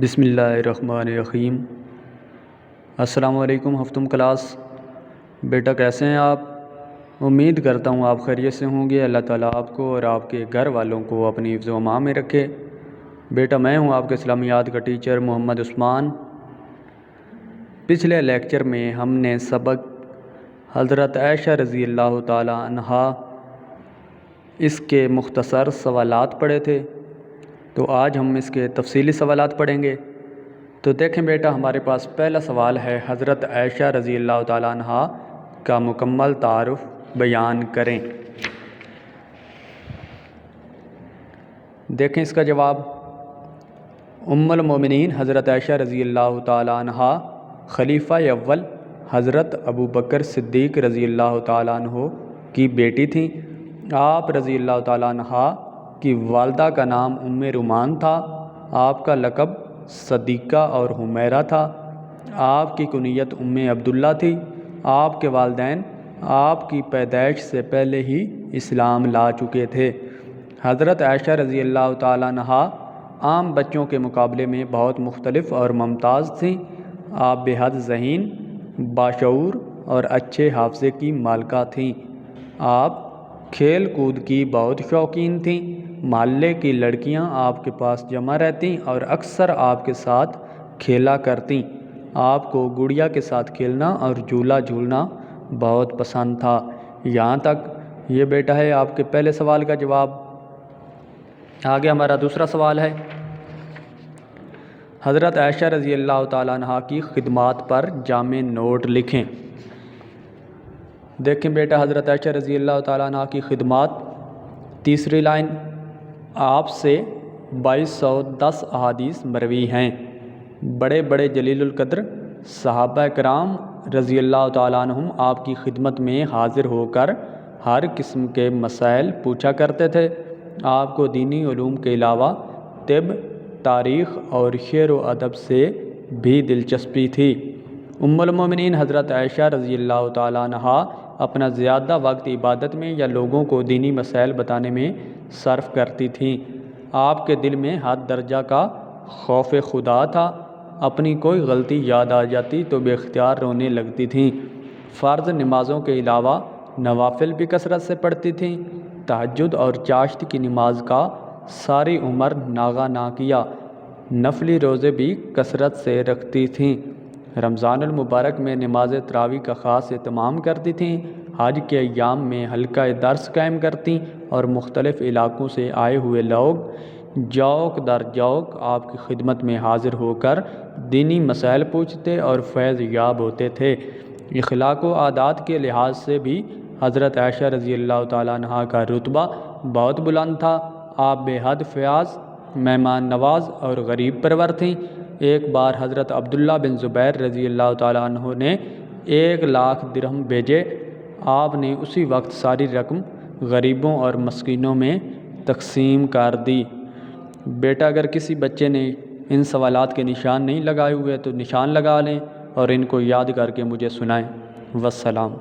بسم اللہ الرحمن الرحیم۔ السلام علیکم ہفتم کلاس۔ بیٹا کیسے ہیں آپ؟ امید کرتا ہوں آپ خیریت سے ہوں گے۔ اللہ تعالیٰ آپ کو اور آپ کے گھر والوں کو اپنی حفظ و امان میں رکھے۔ بیٹا میں ہوں آپ کے اسلامیات کا ٹیچر محمد عثمان۔ پچھلے لیکچر میں ہم نے سبق حضرت عائشہ رضی اللہ تعالیٰ عنہا اس کے مختصر سوالات پڑھے تھے، تو آج ہم اس کے تفصیلی سوالات پڑھیں گے۔ تو دیکھیں بیٹا، ہمارے پاس پہلا سوال ہے، حضرت عائشہ رضی اللہ تعالیٰ عنہا کا مکمل تعارف بیان کریں۔ دیکھیں اس کا جواب۔ ام المومنین حضرت عائشہ رضی اللہ تعالیٰ عنہا خلیفہ اول حضرت ابو بکر صدیق رضی اللہ تعالیٰ عنہ کی بیٹی تھیں۔ آپ رضی اللہ تعالیٰ عنہا کی والدہ کا نام ام رومان تھا۔ آپ کا لقب صدیقہ اور حمیرہ تھا۔ آپ کی کنیت ام عبداللہ تھی۔ آپ کے والدین آپ کی پیدائش سے پہلے ہی اسلام لا چکے تھے۔ حضرت عائشہ رضی اللہ تعالیٰ عنہا عام بچوں کے مقابلے میں بہت مختلف اور ممتاز تھیں۔ آپ بے حد ذہین، باشعور اور اچھے حافظے کی مالکہ تھیں۔ آپ کھیل کود کی بہت شوقین تھیں۔ محلے کی لڑکیاں آپ کے پاس جمع رہتیں اور اکثر آپ کے ساتھ کھیلا کرتیں۔ آپ کو گڑیا کے ساتھ کھیلنا اور جھولا جھولنا بہت پسند تھا۔ یہاں تک یہ بیٹا ہے آپ کے پہلے سوال کا جواب۔ آگے ہمارا دوسرا سوال ہے، حضرت عائشہ رضی اللہ تعالیٰ عنہا کی خدمات پر جامع نوٹ لکھیں۔ دیکھیں بیٹا، حضرت عائشہ رضی اللہ تعالیٰ عنہ کی خدمات، تیسری لائن، آپ سے 2210 احادیث مروی ہیں۔ بڑے بڑے جلیل القدر صحابہ کرام رضی اللہ تعالیٰ عنہم آپ کی خدمت میں حاضر ہو کر ہر قسم کے مسائل پوچھا کرتے تھے۔ آپ کو دینی علوم کے علاوہ طب، تاریخ اور شعر و ادب سے بھی دلچسپی تھی۔ ام المومنین حضرت عائشہ رضی اللہ تعالیٰ عنہا اپنا زیادہ وقت عبادت میں یا لوگوں کو دینی مسائل بتانے میں صرف کرتی تھیں۔ آپ کے دل میں حد درجہ کا خوف خدا تھا۔ اپنی کوئی غلطی یاد آ جاتی تو بے اختیار رونے لگتی تھیں۔ فرض نمازوں کے علاوہ نوافل بھی کثرت سے پڑھتی تھیں۔ تہجد اور چاشت کی نماز کا ساری عمر ناغہ نہ کیا۔ نفلی روزے بھی کثرت سے رکھتی تھیں۔ رمضان المبارک میں نماز تراویح کا خاص اہتمام کرتی تھیں۔ حج کے ایام میں حلقہ درس قائم کرتیں اور مختلف علاقوں سے آئے ہوئے لوگ جوق در جوق آپ کی خدمت میں حاضر ہو کر دینی مسائل پوچھتے اور فیض یاب ہوتے تھے۔ اخلاق و عادات کے لحاظ سے بھی حضرت عائشہ رضی اللہ تعالیٰ عنہا کا رتبہ بہت بلند تھا۔ آپ بے حد فیاض، مہمان نواز اور غریب پرور تھیں۔ ایک بار حضرت عبداللہ بن زبیر رضی اللہ تعالیٰ عنہ نے 1,00,000 درہم بھیجے۔ آپ نے اسی وقت ساری رقم غریبوں اور مسکینوں میں تقسیم کر دی۔ بیٹا اگر کسی بچے نے ان سوالات کے نشان نہیں لگائے ہوئے تو نشان لگا لیں اور ان کو یاد کر کے مجھے سنائیں۔ والسلام۔